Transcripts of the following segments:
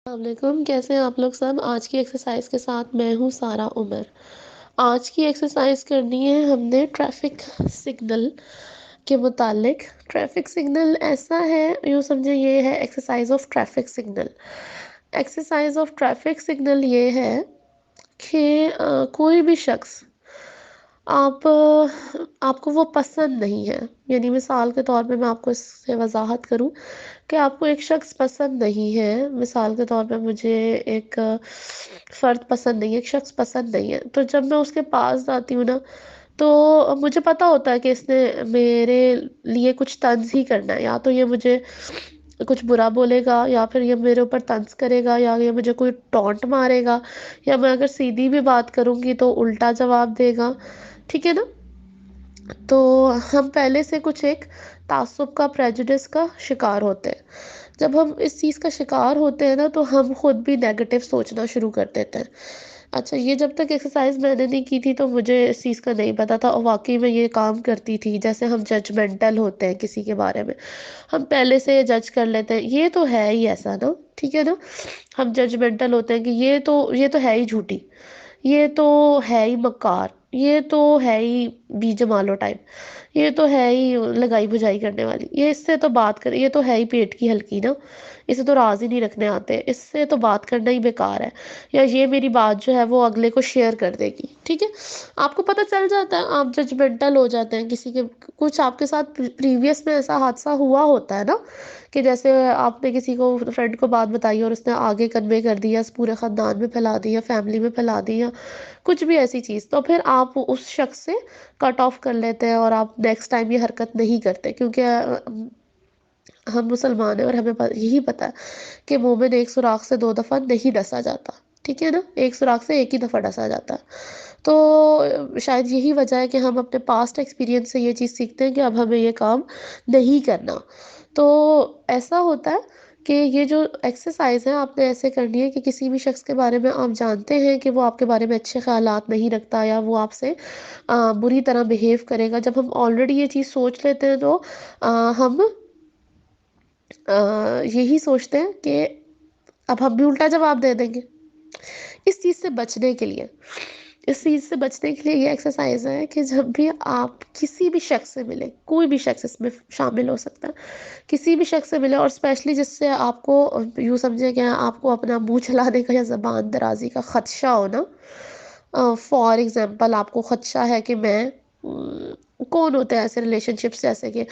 السلام علیکم، کیسے ہیں آپ لوگ سب؟ آج کی ایکسرسائز کے ساتھ میں ہوں سارا عمر۔ آج کی ایکسرسائز کرنی ہے ہم نے ٹریفک سگنل کے متعلق۔ ٹریفک سگنل ایسا ہے، یوں سمجھے یہ ہے exercise of traffic signal. Exercise of traffic signal یہ ہے کہ کوئی بھی شخص آپ کو وہ پسند نہیں ہے، یعنی مثال کے طور پہ میں آپ کو اس سے وضاحت کروں کہ آپ کو ایک شخص پسند نہیں ہے۔ مثال کے طور پہ مجھے ایک فرد پسند نہیں ہے، ایک شخص پسند نہیں ہے، تو جب میں اس کے پاس جاتی ہوں نا تو مجھے پتا ہوتا ہے کہ اس نے میرے لیے کچھ طنز ہی کرنا ہے، یا تو یہ مجھے کچھ برا بولے گا، یا پھر یہ میرے اوپر طنز کرے گا، یا یہ مجھے کوئی ٹونٹ مارے گا، یا میں اگر سیدھی بھی بات کروں گی تو الٹا جواب دے گا، ٹھیک ہے نا۔ تو ہم پہلے سے کچھ ایک تعصب کا، پریجوڈس کا شکار ہوتے ہیں۔ جب ہم اس چیز کا شکار ہوتے ہیں نا تو ہم خود بھی نیگیٹو سوچنا شروع کر دیتے ہیں۔ اچھا، یہ جب تک ایکسرسائز میں نے نہیں کی تھی تو مجھے اس چیز کا نہیں پتا تھا، اور واقعی میں یہ کام کرتی تھی۔ جیسے ہم ججمنٹل ہوتے ہیں کسی کے بارے میں، ہم پہلے سے جج کر لیتے ہیں یہ تو ہے ہی ایسا نا، ٹھیک ہے نا۔ ہم ججمنٹل ہوتے ہیں کہ یہ تو ہے ہی جھوٹی، یہ تو ہے ہی مکار، یہ تو ہے ہی بی جمالو ٹائپ، یہ تو ہے ہی لگائی بجائی کرنے والی، یہ اس سے تو بات کر، یہ تو ہے ہی پیٹ کی ہلکی نا، اسے تو راز ہی نہیں رکھنے آتے، اس سے تو بات کرنا ہی بیکار ہے، یا یہ میری بات جو ہے وہ اگلے کو شیئر کر دے گی، ٹھیک ہے۔ آپ کو پتہ چل جاتا ہے، آپ ججمنٹل ہو جاتے ہیں کسی کے، کچھ آپ کے ساتھ پریویس میں ایسا حادثہ ہوا ہوتا ہے نا، کہ جیسے آپ نے کسی کو، فرینڈ کو بات بتائی اور اس نے آگے کنوے کر دیا، پورے خاندان میں پھیلا دیا، فیملی میں پھیلا دیا، کچھ بھی ایسی چیز، تو پھر آپ اس شخص سے کٹ آف کر لیتے ہیں اور آپ نیکسٹ ٹائم یہ حرکت نہیں کرتے، کیونکہ ہم مسلمان ہیں اور ہمیں یہی پتہ ہے کہ مومن ایک سوراخ سے 2 دفعہ نہیں ڈسا جاتا، ٹھیک ہے نا، ایک سوراخ سے ایک ہی دفعہ ڈسا جاتا ہے۔ تو شاید یہی وجہ ہے کہ ہم اپنے پاسٹ ایکسپیرینس سے یہ چیز سیکھتے ہیں کہ اب ہمیں یہ کام نہیں کرنا۔ تو ایسا ہوتا ہے کہ یہ جو ایکسرسائز ہے آپ نے ایسے کرنی ہے کہ کسی بھی شخص کے بارے میں آپ جانتے ہیں کہ وہ آپ کے بارے میں اچھے خیالات نہیں رکھتا، یا وہ آپ سے بری طرح بیہیو کرے گا۔ جب ہم آلریڈی یہ چیز سوچ لیتے ہیں تو ہم یہی سوچتے ہیں کہ اب ہم بھی الٹا جواب دے دیں گے۔ اس چیز سے بچنے کے لیے، یہ ایکسرسائز ہے کہ جب بھی آپ کسی بھی شخص سے ملے، کوئی بھی شخص اس میں شامل ہو سکتا ہے، کسی بھی شخص سے ملے، اور اسپیشلی جس سے آپ کو یوں سمجھے کہ آپ کو اپنا منہ چلانے کا یا زبان درازی کا خدشہ ہو نا، فار ایگزامپل آپ کو خدشہ ہے کہ میں کون ہوتے ہیں ایسے ریلیشن شپس، جیسے کہ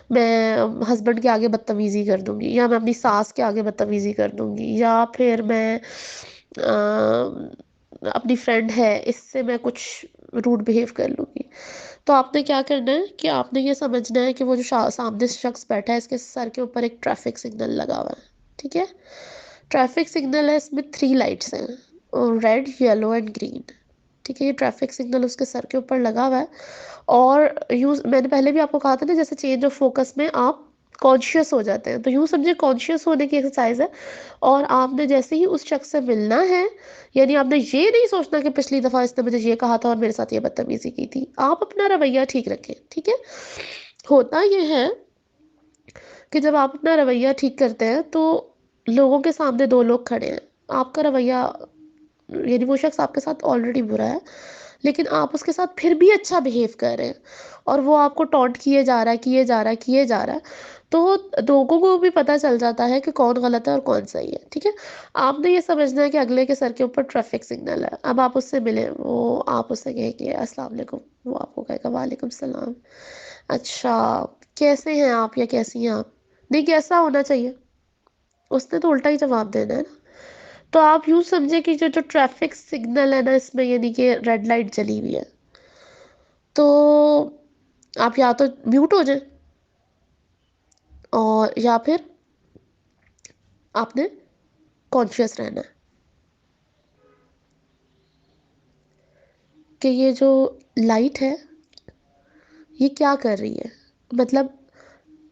میں ہسبینڈ کے آگے بدتمیزی کر دوں گی، یا میں اپنی ساس کے آگے بدتمیزی کر دوں گی، یا پھر میں اپنی فرینڈ ہے اس سے میں کچھ روڈ بیہیو کر لوں گی۔ تو آپ نے کیا کرنا ہے کہ آپ نے یہ سمجھنا ہے کہ وہ جو سامنے شخص بیٹھا ہے اس کے سر کے اوپر ایک ٹریفک سگنل لگا ہوا ہے، ٹھیک ہے۔ ٹریفک سگنل ہے، اس میں 3 لائٹس ہیں، ریڈ، یلو اینڈ گرین، ٹھیک ہے۔ یہ ٹریفک سگنل اس کے سر کے اوپر لگا ہوا ہے، اور میں نے پہلے بھی آپ کو کہا تھا نا، جیسے چینج آف فوکس میں آپ کانشیس ہو جاتے ہیں، تو یوں سمجھے کانشیس ہونے کی ایکسرسائز ہے۔ اور آپ نے جیسے ہی اس شخص سے ملنا ہے، یعنی آپ نے یہ نہیں سوچنا کہ پچھلی دفعہ اس نے مجھے یہ کہا تھا اور میرے ساتھ یہ بدتمیزی کی تھی، آپ اپنا رویہ ٹھیک رکھیں، ٹھیک ہے۔ ہوتا یہ ہے کہ جب آپ اپنا رویہ ٹھیک کرتے ہیں تو لوگوں کے سامنے 2 لوگ کھڑے ہیں، آپ کا رویہ، یعنی وہ شخص آپ کے ساتھ آلریڈی برا ہے لیکن آپ اس کے ساتھ پھر بھی اچھا بیہیو کر رہے ہیں، اور وہ آپ کو ٹونٹ کیے جا رہا ہے، تو لوگوں کو بھی پتہ چل جاتا ہے کہ کون غلط ہے اور کون صحیح ہے، ٹھیک ہے۔ آپ نے یہ سمجھنا ہے کہ اگلے کے سر کے اوپر ٹریفک سگنل ہے، اب آپ اس سے ملیں، وہ آپ اس سے کہیں کہ السلام علیکم، وہ آپ کو کہے گا وعلیکم السلام، اچھا کیسے ہیں آپ یا کیسی ہیں آپ، نہیں کیسا ہونا چاہیے، اس نے تو الٹا ہی جواب دینا ہے نا۔ تو آپ یوں سمجھے کہ جو ٹریفک سگنل ہے نا، اس میں یعنی کہ ریڈ لائٹ جلی ہوئی ہے، تو آپ یا تو میوٹ ہو جائیں، اور یا پھر آپ نے کانشیس رہنا ہے کہ یہ جو لائٹ ہے یہ کیا کر رہی ہے، مطلب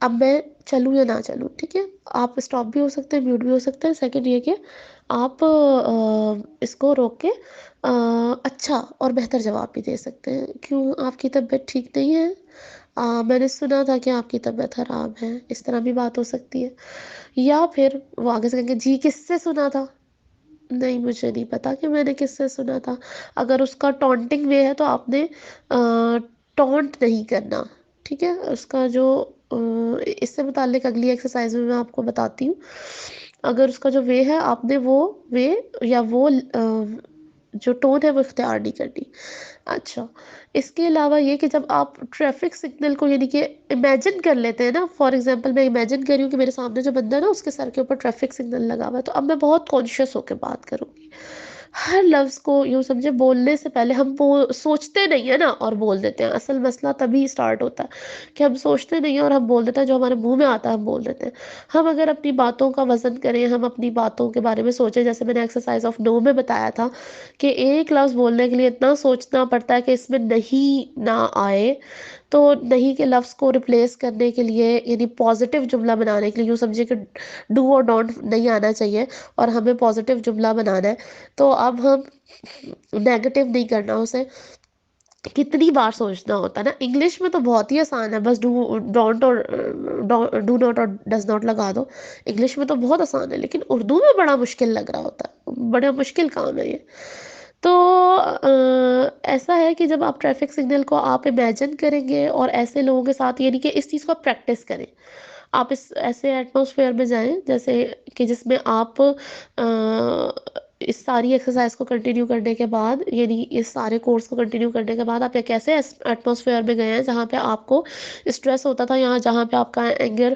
اب میں چلوں یا نہ چلوں، ٹھیک ہے۔ آپ اسٹاپ بھی ہو سکتے ہیں، میوٹ بھی ہو سکتے ہیں۔ سیکنڈ یہ کہ آپ اس کو روک کے اچھا اور بہتر جواب بھی دے سکتے ہیں، کیوں آپ کی طبیعت ٹھیک نہیں ہے، میں نے سنا تھا کہ آپ کی طبیعت خراب ہے، اس طرح بھی بات ہو سکتی ہے۔ یا پھر وہ آگے سے کہیں گے جی کس سے سنا تھا، نہیں مجھے نہیں پتا کہ میں نے کس سے سنا تھا. اگر اس کا ٹونٹنگ وے ہے تو آپ نے ٹونٹ نہیں کرنا. ٹھیک ہے، اس کا جو اس سے متعلق اگلی ایکسرسائز میں آپ کو بتاتی ہوں. اگر اس کا جو وے ہے آپ نے وہ وے یا وہ جو ٹون ہے وہ اختیار نہیں کرنی. اچھا، اس کے علاوہ یہ کہ جب آپ ٹریفک سگنل کو یعنی کہ امیجن کر لیتے ہیں نا، فار ایگزامپل میں امیجن کر رہی ہوں کہ میرے سامنے جو بندہ ہے نا اس کے سر کے اوپر ٹریفک سگنل لگا ہوا ہے، تو اب میں بہت کانشیس ہو کے بات کروں گی. ہر لفظ کو یوں سمجھے بولنے سے پہلے ہم سوچتے نہیں ہیں نا اور بول دیتے ہیں. اصل مسئلہ تبھی اسٹارٹ ہوتا ہے کہ ہم سوچتے نہیں ہیں اور ہم بول دیتے ہیں، جو ہمارے منہ میں آتا ہے ہم بول دیتے ہیں. ہم اگر اپنی باتوں کا وزن کریں، ہم اپنی باتوں کے بارے میں سوچیں، جیسے میں نے ایکسرسائز آف نو میں بتایا تھا کہ ایک لفظ بولنے کے لیے اتنا سوچنا پڑتا ہے کہ اس میں نہیں نہ آئے، تو نہیں کے لفظ کو ریپلیس کرنے کے لیے یعنی پازیٹیو جملہ بنانے کے لیے، یوں سمجھے کہ ڈو اور ڈونٹ نہیں آنا چاہیے اور ہمیں پازیٹیو جملہ بنانا ہے. تو اب ہم نیگیٹو نہیں کرنا اسے، کتنی بار سوچنا ہوتا ہے نا. انگلش میں تو بہت ہی آسان ہے، بس ڈو ڈونٹ اور ڈو ناٹ اور ڈز ناٹ لگا دو. انگلش میں تو بہت آسان ہے، لیکن اردو میں بڑا مشکل لگ رہا ہوتا ہے، بڑا مشکل کام ہے یہ. تو ایسا ہے کہ جب آپ ٹریفک سگنل کو آپ امیجن کریں گے اور ایسے لوگوں کے ساتھ یعنی کہ اس چیز کو آپ پریکٹس کریں، آپ اس ایسے ایٹماسفیئر میں جائیں جیسے کہ جس میں آپ اس ساری ایکسرسائز کو کنٹینیو کرنے کے بعد، یعنی اس سارے کورس کو کنٹینیو کرنے کے بعد آپ ایک ایسے ایٹماسفیئر میں گئے ہیں جہاں پہ آپ کو اسٹریس ہوتا تھا، یہاں جہاں پہ آپ کا اینگر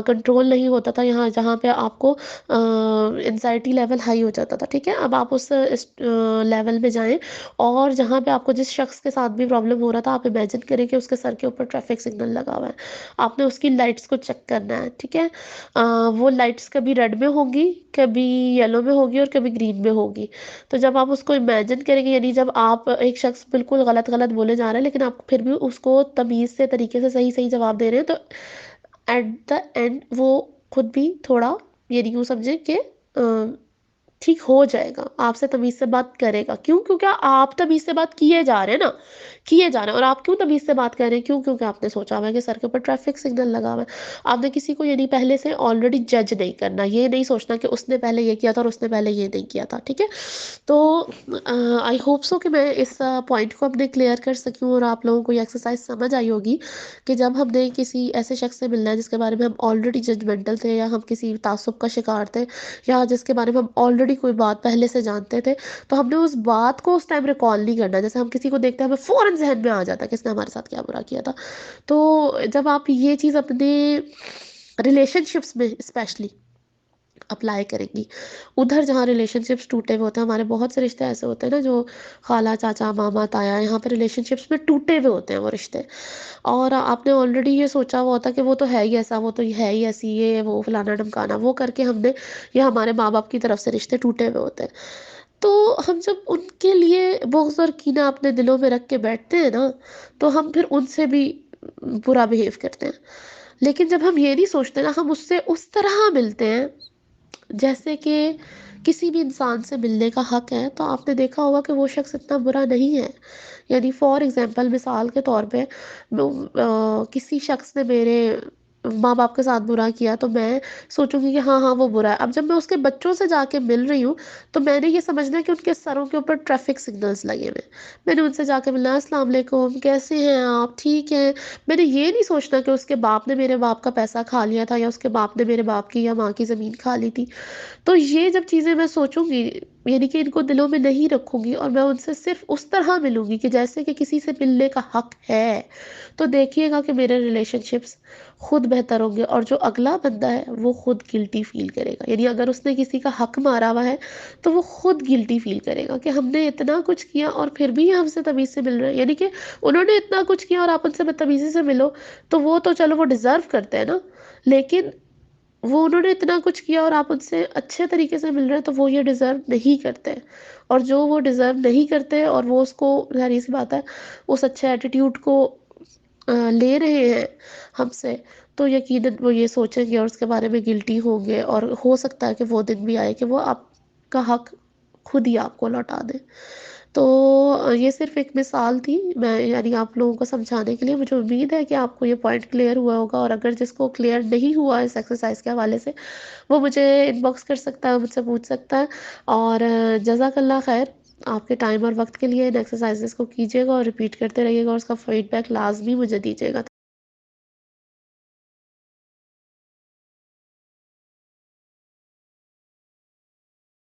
کنٹرول نہیں ہوتا تھا، یہاں جہاں پہ آپ کو انزائٹی لیول ہائی ہو جاتا تھا. ٹھیک ہے، اب آپ اس لیول میں جائیں اور جہاں پہ آپ کو جس شخص کے ساتھ بھی پرابلم ہو رہا تھا آپ امیجن کریں کہ اس کے سر کے اوپر ٹریفک سگنل لگا ہوا ہے. آپ نے اس کی لائٹس کو چیک کرنا ہے. ٹھیک ہے، وہ لائٹس کبھی ریڈ میں ہوگی، کبھی یلو میں ہوگی اور کبھی گرین میں ہوگی. تو جب آپ اس کو امیجن کریں گے، یعنی جب آپ ایک شخص بالکل غلط غلط بولے جا رہے ہیں لیکن آپ پھر بھی اس کو تمیز سے طریقے سے صحیح صحیح جواب دے رہے ہیں، تو ایٹ دا اینڈ وہ خود بھی تھوڑا یعنی یوں سمجھے کہ ٹھیک ہو جائے گا، آپ سے تمیز سے بات کرے گا. کیوں؟ کیونکہ آپ تمیز سے بات کیے جا رہے ہیں نا، کیے جا رہے ہیں. اور آپ کیوں تمیز سے بات کر رہے ہیں؟ کیوں؟ کیونکہ آپ نے سوچا ہوا ہے کہ سر کے اوپر ٹریفک سگنل لگا ہوا ہے. آپ نے کسی کو یعنی پہلے سے آلریڈی جج نہیں کرنا، یہ نہیں سوچنا کہ اس نے پہلے یہ کیا تھا اور اس نے پہلے یہ نہیں کیا تھا. ٹھیک ہے، تو آئی ہوپ سو کہ میں اس پوائنٹ کو اپنے کلیئر کر سکوں اور آپ لوگوں کو یہ ایکسرسائز سمجھ آئی ہوگی کہ جب ہم نے کسی ایسے شخص سے ملنا ہے جس کے بارے میں ہم آلریڈی ججمنٹل تھے، یا ہم کسی تعصب کا شکار تھے، یا جس کے بارے میں ہم آلریڈی کوئی بات پہلے سے جانتے تھے، تو ہم نے اس بات کو اس ٹائم ریکال نہیں کرنا. جیسے ہم کسی کو دیکھتے ہیں ہمیں فوراً ذہن میں آ جاتا ہے کہ اس نے ہمارے ساتھ کیا برا کیا تھا. تو جب آپ یہ چیز اپنے ریلیشن شپس میں اسپیشلی اپلائی کریں گی، ادھر جہاں ریلیشن شپس ٹوٹے ہوئے ہوتے ہیں، ہمارے بہت سے رشتے ایسے ہوتے ہیں نا جو خالہ چاچا ماما تایا، یہاں پہ ریلیشن شپس میں ٹوٹے ہوئے ہوتے ہیں وہ رشتے، اور آپ نے آلریڈی یہ سوچا ہوا ہوتا کہ وہ تو ہے ہی ایسا، وہ تو ہے ہی ایسی، یہ وہ فلانا ڈمکانا، وہ کر کے ہم نے یا ہمارے ماں باپ کی طرف سے رشتے ٹوٹے ہوئے ہوتے ہیں. تو ہم جب ان کے لیے بغض اور کینہ اپنے دلوں میں رکھ کے بیٹھتے ہیں نا، تو ہم پھر ان سے بھی برا بیہیو کرتے ہیں. لیکن جب ہم یہ نہیں سوچتے نا، ہم اس سے اس طرح ملتے ہیں جیسے کہ کسی بھی انسان سے ملنے کا حق ہے، تو آپ نے دیکھا ہوگا کہ وہ شخص اتنا برا نہیں ہے. یعنی فار ایگزامپل مثال کے طور پہ کسی شخص نے میرے ماں باپ کے ساتھ برا کیا تو میں سوچوں گی کہ ہاں ہاں وہ برا ہے. اب جب میں اس کے بچوں سے جا کے مل رہی ہوں تو میں نے یہ سمجھنا ہے کہ ان کے سروں کے اوپر ٹریفک سگنلز لگے ہوئے، میں نے ان سے جا کے ملنا، السلام علیکم کیسے ہیں آپ، ٹھیک ہیں. میں نے یہ نہیں سوچنا کہ اس کے باپ نے میرے باپ کا پیسہ کھا لیا تھا، یا اس کے باپ نے میرے باپ کی یا ماں کی زمین کھا لی تھی. تو یہ جب چیزیں میں سوچوں گی، یعنی کہ ان کو دلوں میں نہیں رکھوں گی اور میں ان سے صرف اس طرح ملوں گی کہ جیسے کہ کسی سے ملنے کا حق ہے، تو دیکھیے گا کہ میرے ریلیشن شپس خود بہتر ہوں گے اور جو اگلا بندہ ہے وہ خود گلٹی فیل کرے گا. یعنی اگر اس نے کسی کا حق مارا ہوا ہے تو وہ خود گلٹی فیل کرے گا کہ ہم نے اتنا کچھ کیا اور پھر بھی یہ ہم سے تمیز سے مل رہے ہیں. یعنی کہ انہوں نے اتنا کچھ کیا اور آپ ان سے بدتمیزی سے ملو، تو وہ تو چلو وہ ڈیزرو کرتے ہیں نا، لیکن وہ انہوں نے اتنا کچھ کیا اور آپ ان سے اچھے طریقے سے مل رہے ہیں تو وہ یہ ڈیزرو نہیں کرتے. اور جو وہ ڈیزرو نہیں کرتے اور وہ اس کو ظاہر سی بات ہے اس اچھے ایٹیٹیوڈ کو لے رہے ہیں ہم سے، تو یقیناً وہ یہ سوچیں گے اور اس کے بارے میں گلٹی ہوں گے، اور ہو سکتا ہے کہ وہ دن بھی آئے کہ وہ آپ کا حق خود ہی آپ کو لوٹا دیں. تو یہ صرف ایک مثال تھی، میں یعنی آپ لوگوں کو سمجھانے کے لیے، مجھے امید ہے کہ آپ کو یہ پوائنٹ کلیئر ہوا ہوگا، اور اگر جس کو کلیئر نہیں ہوا اس ایکسرسائز کے حوالے سے وہ مجھے ان باکس کر سکتا ہے، مجھ سے پوچھ سکتا ہے۔ اور جزاک اللہ خیر آپ کے ٹائم اور وقت کے لیے۔ ان ایکسرسائزز کو کیجیے گا اور ریپیٹ کرتے رہیے گا، اور اس کا فیڈ بیک لازمی مجھے دیجیے گا۔